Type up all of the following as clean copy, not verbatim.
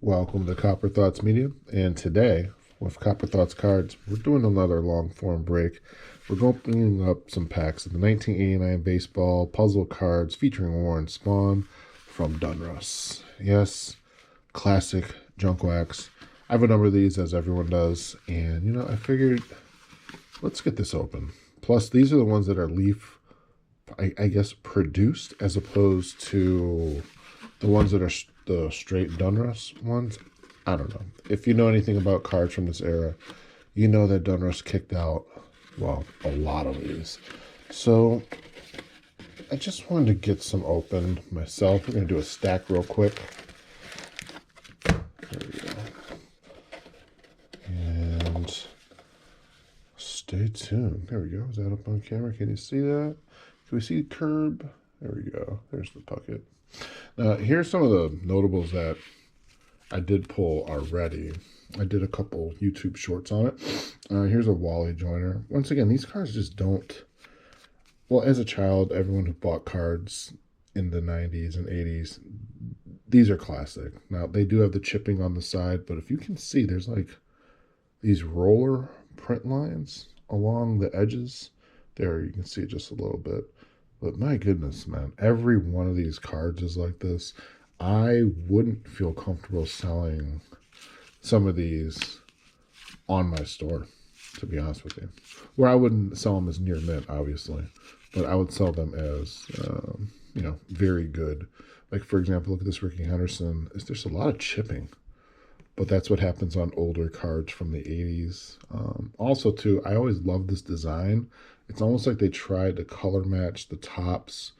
Welcome to Copper Thoughts Media, and today with Copper Thoughts Cards, we're doing another long form break. We're opening up some packs of the 1989 baseball puzzle cards featuring Warren Spahn from Donruss. Yes, classic junk wax. I have a number of these, as everyone does, and I figured let's get this open. Plus, these are the ones that are leaf, I guess, produced, as opposed to the ones that are the straight Donruss ones. I don't know. If you know anything about cards from this era, you know that Donruss kicked out, well, a lot of these. So I just wanted to get some opened myself. We're going to do a stack real quick. There we go. And stay tuned. There we go. Is that up on camera? Can you see that? Can we see the curb? There we go. There's the bucket. Now, here's some of the notables that I did pull already. I did a couple YouTube shorts on it. Here's a Wally Joyner. Once again, these cards just don't... Well, as a child, everyone who bought cards in the 90s and 80s, these are classic. Now, they do have the chipping on the side, but if you can see, there's like these roller print lines along the edges. There, you can see just a little bit. But my goodness, man, every one of these cards is like this. I wouldn't feel comfortable selling some of these on my store, to be honest with you. Where I wouldn't sell them as near mint, obviously, but I would sell them as, very good. Like, for example, look at this Ricky Henderson. There's a lot of chipping, but that's what happens on older cards from the 80s. Also, too, I always love this design. It's almost like they tried to color match the tops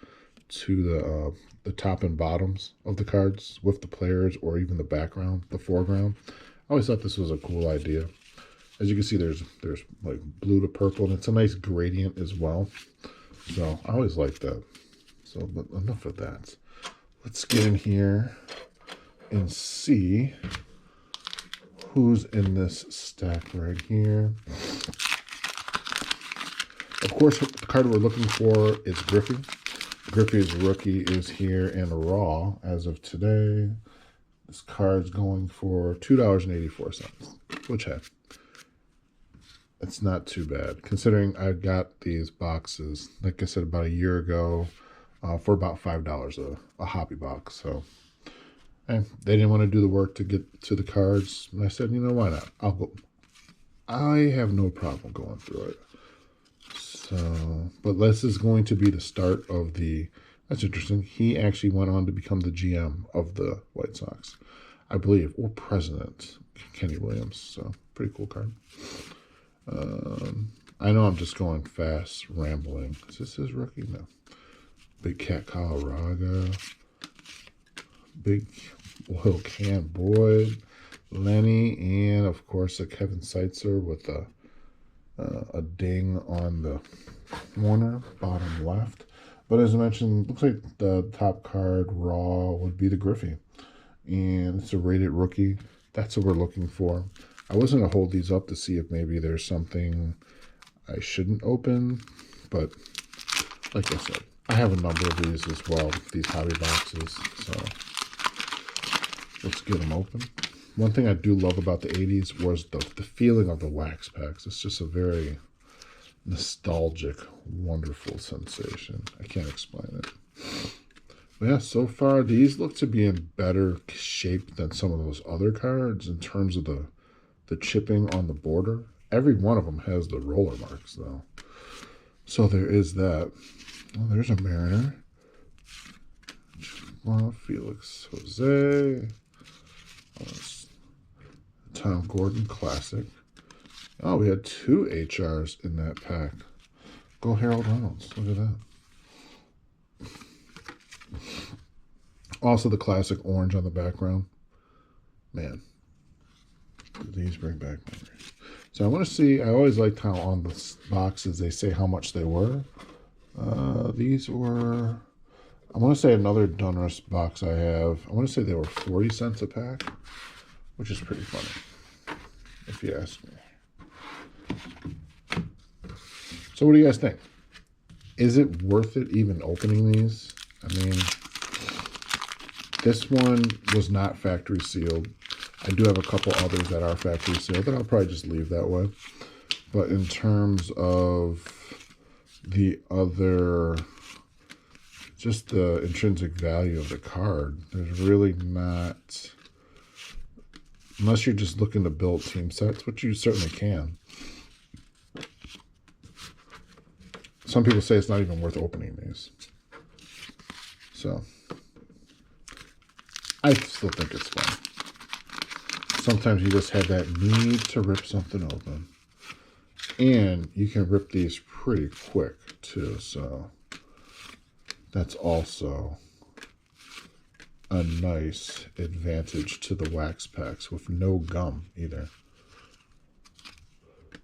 to the top and bottoms of the cards with the players, or even the background, the foreground. I always thought this was a cool idea. As you can see, there's like blue to purple, and it's a nice gradient as well. So I always like that. So, but enough of that. Let's get in here and see who's in this stack right here. Of course, the card we're looking for is Griffey. Griffey's rookie is here in raw as of today. This card's going for $2.84, which, hey, it's not too bad, considering I got these boxes, like I said, about a year ago for about $5 a hobby box. So hey, they didn't want to do the work to get to the cards, and I said, why not? I'll go. I have no problem going through it. So, but this is going to be the start of the, that's interesting. He actually went on to become the GM of the White Sox, I believe, or president, Kenny Williams. So, pretty cool card. I know I'm just going fast, rambling. Is this his rookie? No. Big Cat Colorado. Big Oil Can Boyd. Lenny, and of course a Kevin Seitzer with a ding on the corner, bottom left. But as I mentioned, looks like the top card raw would be the Griffey. And it's a rated rookie. That's what we're looking for. I was going to hold these up to see if maybe there's something I shouldn't open. But like I said, I have a number of these as well, these hobby boxes. So let's get them open. One thing I do love about the 80s was the feeling of the wax packs. It's just a very nostalgic, wonderful sensation. I can't explain it. But yeah, so far, these look to be in better shape than some of those other cards in terms of the chipping on the border. Every one of them has the roller marks, though. So there is that. Oh, there's a Mariner. Felix Jose. Tom Gordon Classic. Oh, we had 2 HRs in that pack. Go Harold Reynolds. Look at that. Also the classic orange on the background. Man, these bring back memories. So I want to see, I always liked how on the boxes they say how much they were. These were, I want to say another Donruss box I have. I want to say they were 40 cents a pack, which is pretty funny, if you ask me. So what do you guys think? Is it worth it even opening these? I mean, This one was not factory sealed. I do have a couple others that are factory sealed that I'll probably just leave that way. But in terms of the other, just the intrinsic value of the card, there's really not, unless you're just looking to build team sets, which you certainly can. Some people say it's not even worth opening these. So, I still think it's fun. Sometimes you just have that need to rip something open. And you can rip these pretty quick, too. So, that's also a nice advantage to the wax packs with no gum either.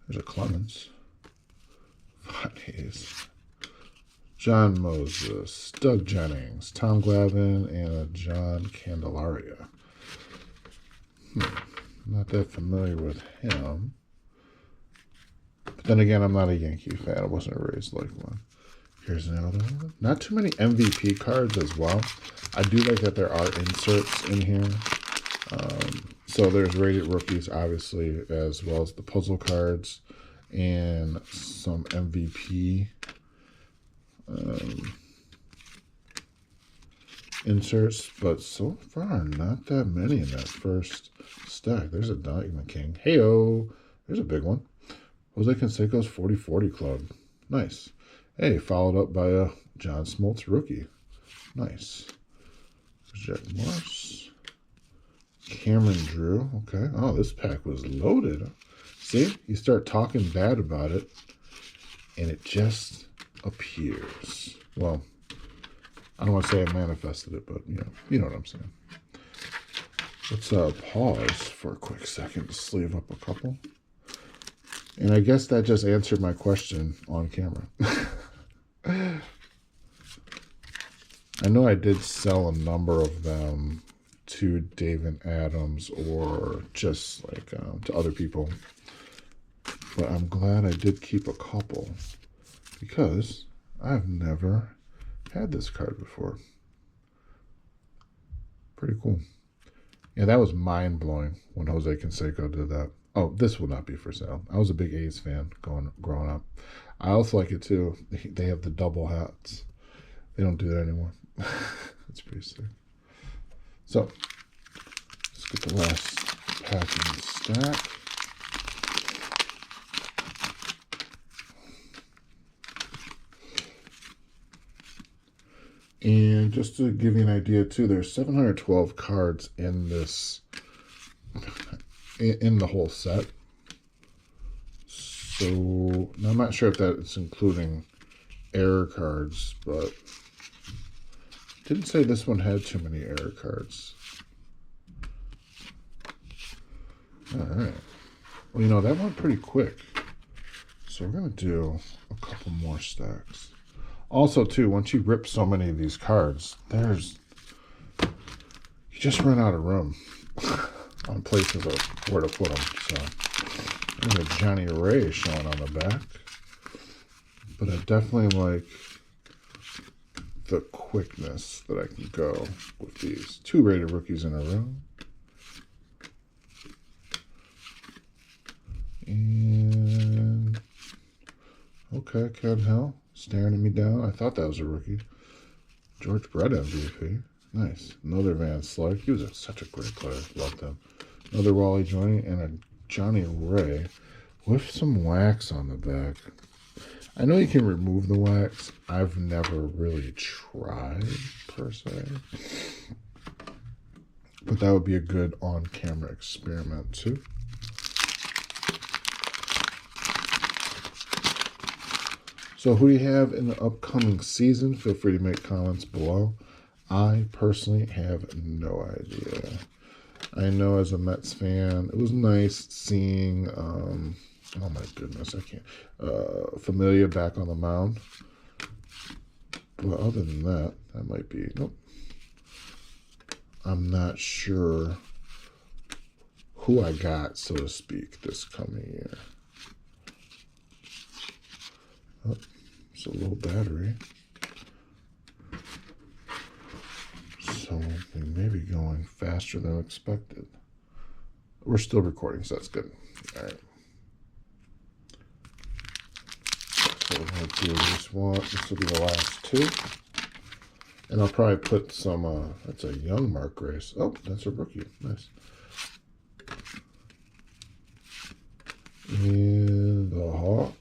There's a Clemens. Hayes, John Moses, Doug Jennings, Tom Glavine, and a John Candelaria. Not that familiar with him. But then again, I'm not a Yankee fan. I wasn't raised like one. Here's another one. Not too many MVP cards as well. I do like that there are inserts in here. So there's rated rookies, obviously, as well as the puzzle cards and some MVP inserts. But so far, not that many in that first stack. There's a Diamond King. Hey-oh! There's a big one. Jose Canseco's 40-40 Club. Nice. Hey, followed up by a John Smoltz rookie. Nice. Jack Morse. Cameron Drew. Okay. Oh, this pack was loaded. See? You start talking bad about it, and it just appears. Well, I don't want to say I manifested it, but you know what I'm saying. Let's pause for a quick second to sleeve up a couple. And I guess that just answered my question on camera. I know I did sell a number of them to David Adams or just like to other people. But I'm glad I did keep a couple because I've never had this card before. Pretty cool. Yeah, that was mind-blowing when Jose Canseco did that. Oh, this will not be for sale. I was a big A's fan growing up. I also like it too. They have the double hats. They don't do that anymore. That's pretty sick. So, let's get the last pack in the stack. And just to give you an idea too, there's 712 cards in this, in the whole set. So, I'm not sure if that's including error cards, but didn't say this one had too many error cards. All right. Well, that went pretty quick. So we're going to do a couple more stacks. Also, too, once you rip so many of these cards, you just run out of room on places where to put them. So there's a Johnny Ray showing on the back. But I definitely like the quickness that I can go with these. 2 rated rookies in a row. And okay, Ken Hill staring at me down. I thought that was a rookie. George Brett MVP. Nice. Another Van Slyke. He was such a great player. Loved him. Another Wally Johnny and a Johnny Ray with some wax on the back. I know you can remove the wax. I've never really tried, per se. But that would be a good on-camera experiment, too. So who do you have in the upcoming season? Feel free to make comments below. I personally have no idea. I know as a Mets fan, it was nice seeing, oh my goodness, I can't, Familia back on the mound. But other than that, that might be, nope. I'm not sure who I got, so to speak, this coming year. Oh, it's a low battery. So we may be going faster than expected. We're still recording, so that's good. All right. So we'll do this one. This will be the last two. And I'll probably put some, that's a young Mark Grace. Oh, that's a rookie. Nice. And the Hawk.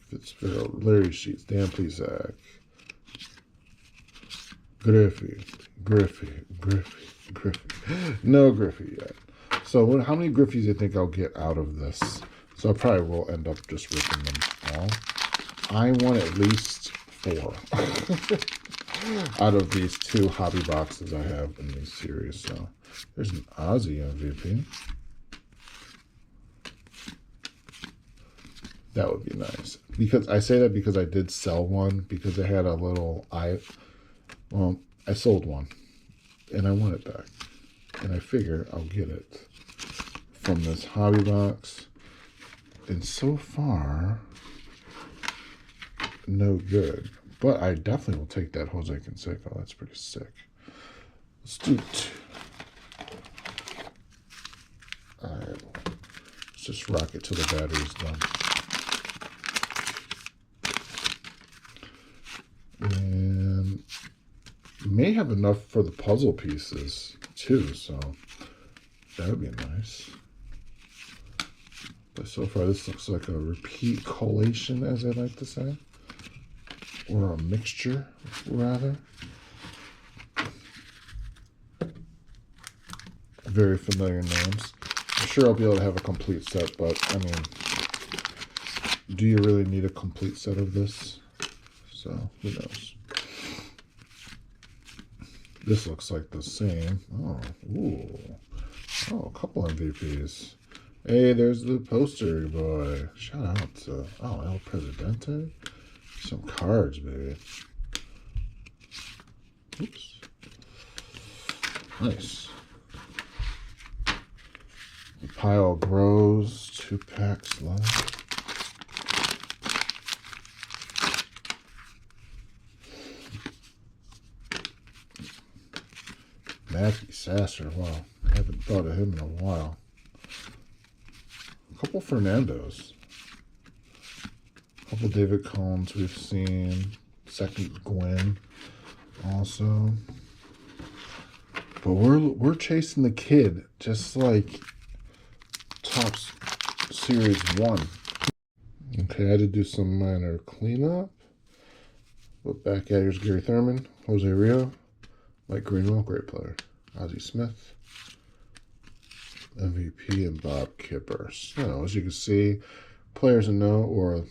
Fitzgerald, Larry Sheets, Dan Plesac, Griffey. No Griffey yet. So how many Griffies do you think I'll get out of this? So I probably will end up just ripping them all. I want at least 4 out of these 2 hobby boxes I have in this series. So there's an Ozzy MVP. That would be nice. Because I say that because I did sell one because it had a little I sold one and I want it back. And I figure I'll get it from this hobby box. And so far, no good. But I definitely will take that Jose Canseco. That's pretty sick. Let's do 2. Alright. Let's just rock it till the battery's done. And may have enough for the puzzle pieces too, so that would be nice. But so far this looks like a repeat collation, as I like to say, or a mixture rather. Very familiar names. I'm sure I'll be able to have a complete set, but I mean, do you really need a complete set of this? So, who knows? This looks like the same. Oh, ooh. Oh, a couple MVPs. Hey, there's the poster boy. Shout out to, El Presidente. Some cards, baby. Oops. Nice. The pile grows. 2 packs left. Matthew Sasser, wow, haven't thought of him in a while. A couple Fernandos. A couple David Combs we've seen. Second Gwen also. But we're chasing the kid, just like Topps Series 1. Okay, I had to do some minor cleanup. Look back at here's Gary Thurman, Jose Rio, Mike Greenwell, great player. Ozzie Smith, MVP, and Bob Kipper. So, as you can see, players in know, or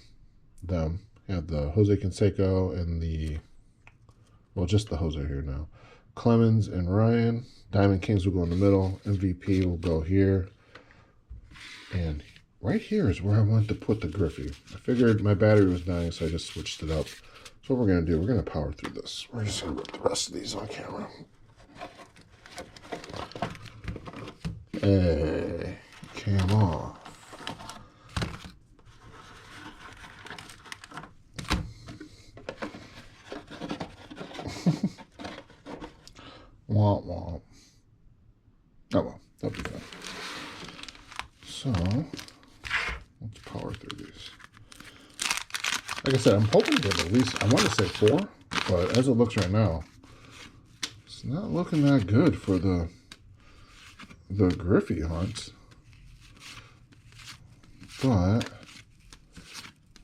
them, have the Jose Canseco and the, well, just the Jose here now. Clemens and Ryan. Diamond Kings will go in the middle. MVP will go here. And right here is where I wanted to put the Griffey. I figured my battery was dying, so I just switched it up. So what we're going to do, we're going to power through this. We're just going to rip the rest of these on camera. Hey, came off. Womp womp. Oh well, that'll be fun. So, let's power through these. Like I said, I'm hoping to at least, I want to say 4, but as it looks right now, it's not looking that good for the Griffey hunt. But,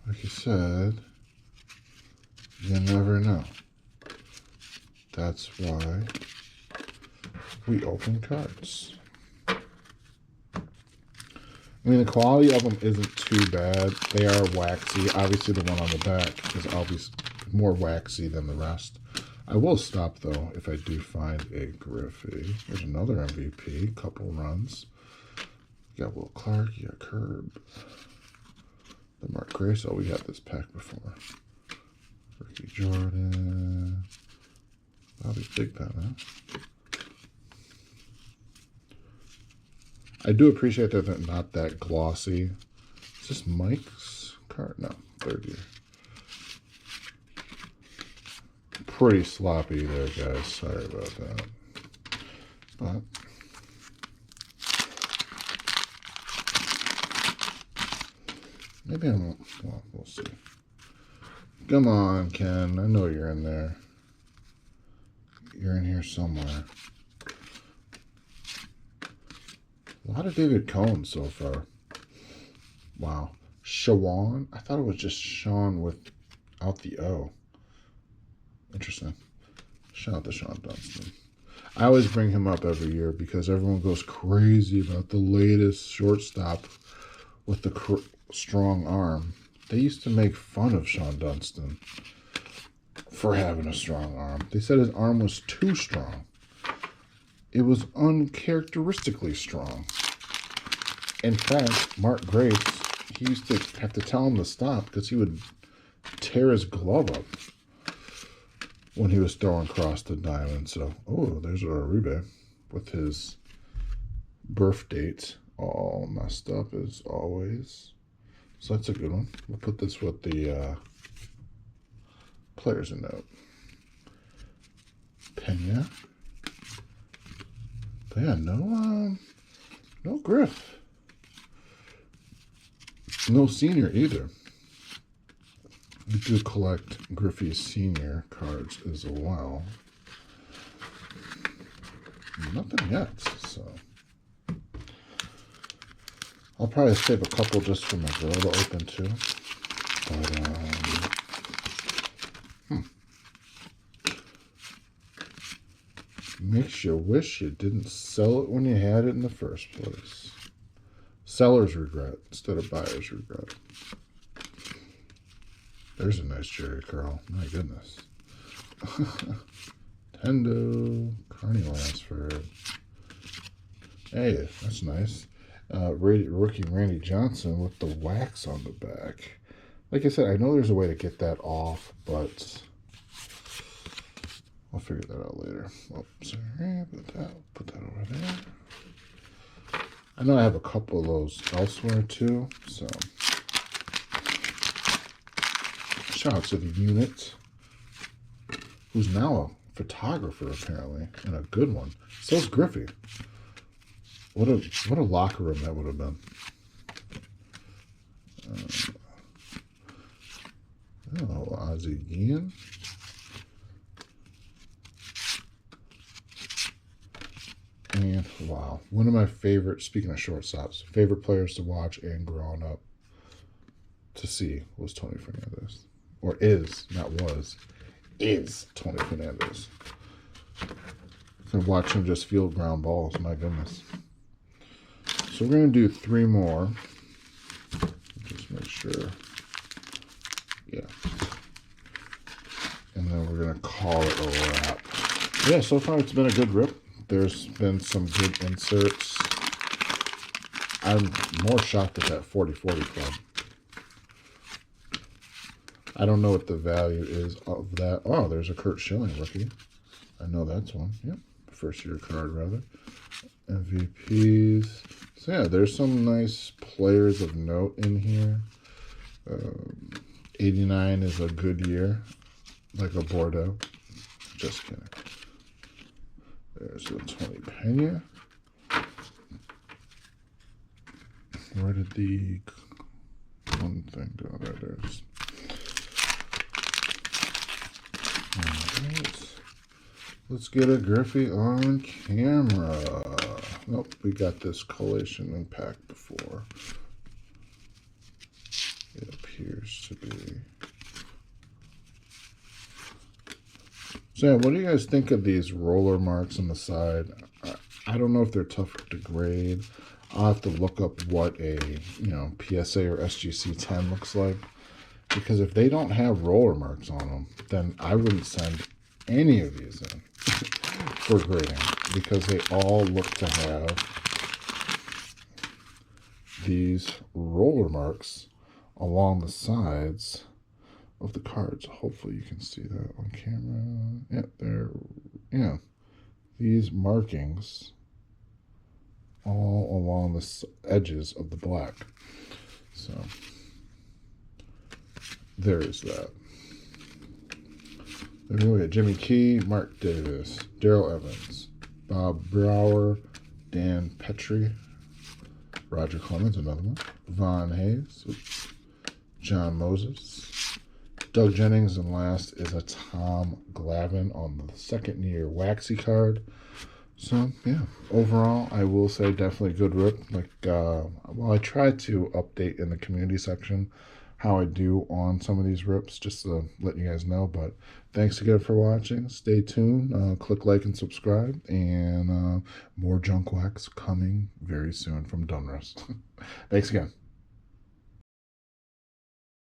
like you said, you never know. That's why we open cards. I mean, the quality of them isn't too bad. They are waxy. Obviously, the one on the back is obviously more waxy than the rest. I will stop, though, if I do find a Griffey. There's another MVP. Couple runs. You got Will Clark. You got Curb. The Mark Grace. Oh, we had this pack before. Ricky Jordan. Bobby Big Pen, huh? I do appreciate that they're not that glossy. Is this Mike's card? No, third year. Pretty sloppy there, guys. Sorry about that. But maybe I won't. Well, we'll see. Come on, Ken. I know you're in there. You're in here somewhere. A lot of David Cohn so far. Wow. Shawan? I thought it was just Sean without the O. Interesting. Shout out to Sean Dunston. I always bring him up every year because everyone goes crazy about the latest shortstop with the strong arm. They used to make fun of Sean Dunston for having a strong arm. They said his arm was too strong. It was uncharacteristically strong. In fact, Mark Grace, he used to have to tell him to stop because he would tear his glove up when he was throwing across the diamond. So, oh, there's Uribe with his birth date all messed up as always. So that's a good one. We'll put this with the players note. Pena. But yeah, no Griff. No senior either. We do collect Griffey's senior cards as well. Nothing yet, so I'll probably save a couple just for my girl to open too. But makes you wish you didn't sell it when you had it in the first place. Seller's regret instead of buyer's regret. There's a nice Jerry Curl. My goodness. Tendo, Carney Lansford. Hey, that's nice. Rookie Randy Johnson with the wax on the back. Like I said, I know there's a way to get that off, but I'll figure that out later. Oh, sorry, put that over there. I know I have a couple of those elsewhere too, so shout out to the unit, who's now a photographer apparently, and a good one. So's Griffey. What a locker room that would have been. Ozzie Guillen. And wow, one of my favorite, speaking of shortstops, favorite players to watch and growing up to see was Tony Fernandez. Or is, not was, is Tony Fernandez. So watch him just field ground balls, my goodness. So we're going to do 3 more. Just make sure. Yeah. And then we're going to call it a wrap. Yeah, so far it's been a good rip. There's been some good inserts. I'm more shocked at that 40-40 club. I don't know what the value is of that. Oh, there's a Kurt Schilling rookie. I know that's one. Yep. First year card, rather. MVPs. So, yeah, there's some nice players of note in here. 89 is a good year. Like a Bordeaux. Just kidding. There's a Tony Pena. Where did the one thing go? There it is. Alright. Let's get a Griffey on camera. Nope, we got this collation and pack before. It appears to be. So yeah, what do you guys think of these roller marks on the side? I don't know if they're tough to grade. I'll have to look up what a PSA or SGC 10 looks like. Because if they don't have roller marks on them, then I wouldn't send any of these in for grading. Because they all look to have these roller marks along the sides of the cards. Hopefully you can see that on camera. Yeah, these markings all along the edges of the black. So there is that. Then we got Jimmy Key, Mark Davis, Darrell Evans, Bob Brower, Dan Petrie, Roger Clemens, another one, Von Hayes, John Moses, Doug Jennings, and last is a Tom Glavine on the second year waxy card. So yeah, overall, I will say definitely a good rip. Like, well, I try to update in the community section how I do on some of these rips, just to let you guys know. But thanks again for watching. Stay tuned. Click like and subscribe, and more junk wax coming very soon from Donruss. Thanks again.